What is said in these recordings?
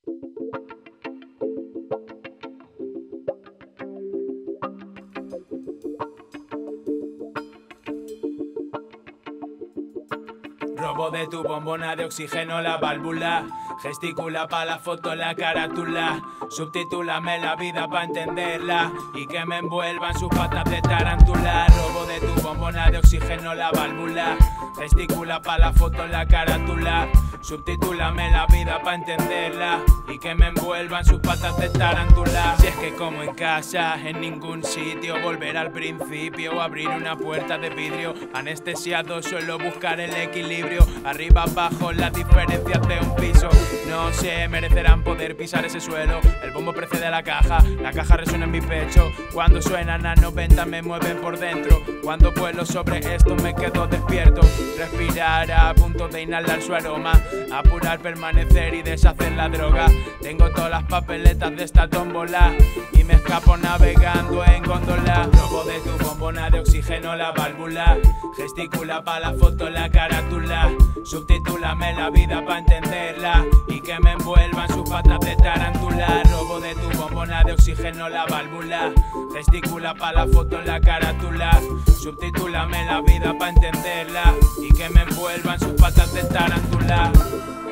Robo de tu bombona de oxígeno la válvula. Gesticula pa' la foto la carátula. Subtitúlame la vida pa' entenderla y que me envuelvan sus patas de tarántula. Robo de tu bombona de oxígeno la válvula. Gesticula pa' la foto la carátula. Subtitúlame la vida pa' entenderla y que me envuelvan sus patas de tarántula. Si es que como en casa, en ningún sitio, volver al principio o abrir una puerta de vidrio. Anestesiado suelo buscar el equilibrio. Arriba, abajo, las diferencias de un piso. No sé, merecerán poder pisar ese suelo. El bombo precede a la caja resuena en mi pecho. Cuando suenan a 90 me mueven por dentro. Cuando vuelo sobre esto me quedo despierto. Respirar a punto de inhalar su aroma. Apurar, permanecer y deshacer la droga. Tengo todas las papeletas de esta tómbola y me escapo navegando en góndola. Robo de tu bombona de oxígeno la válvula. Gesticula pa' la foto la carátula. Subtitúlame la vida pa' entenderla y que me envuelvan sus patas de tarántula. Robo de tu bombona de oxígeno la válvula. Gesticula pa' la foto la carátula. Subtitúlame la vida pa' entenderla y que me envuelvan sus patas de tarántula.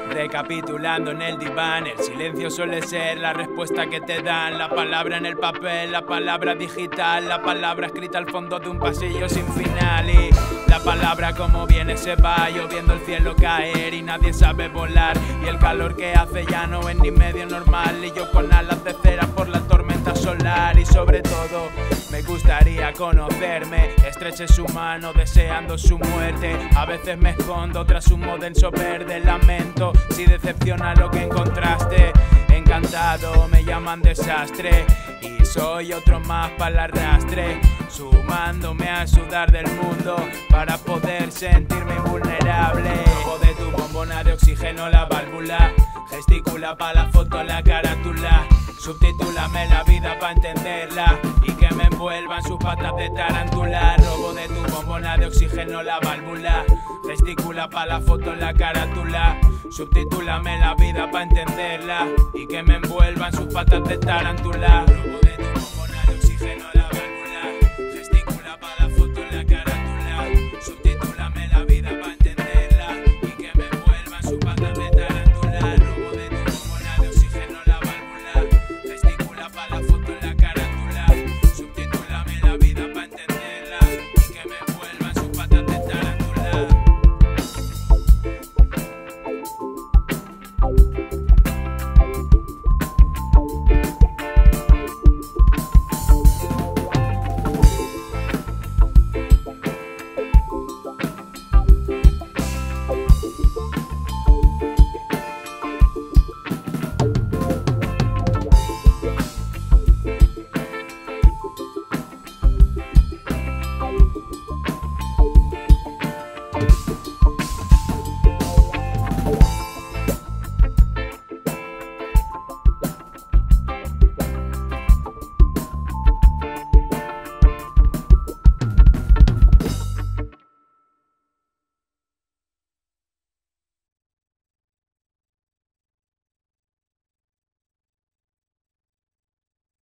Recapitulando en el diván, el silencio suele ser la respuesta que te dan. La palabra en el papel, la palabra digital, la palabra escrita al fondo de un pasillo sin final. Y la palabra como viene se va, lloviendo el cielo caer y nadie sabe volar. Y el calor que hace ya no es ni medio normal. Y yo con alas de cera por la tormenta solar. Y sobre todo me gustaría conocerme. Estreche su mano deseando su muerte. A veces me escondo tras un modenso verde. Lamento si decepciona lo que encontraste. Encantado, me llaman desastre y soy otro más para el arrastre. Sumándome a sudar del mundo para poder sentirme invulnerable. Robo de tu bombona de oxígeno la válvula. Gesticula pa' la foto la carátula. Subtitúlame la vida pa' entenderla y que me envuelvan sus patas de tarántula. Robo de tu bombona de oxígeno la válvula. Gesticula pa' la foto la carátula. Subtitúlame la vida pa' entenderla y que me envuelvan sus patas de tarántula.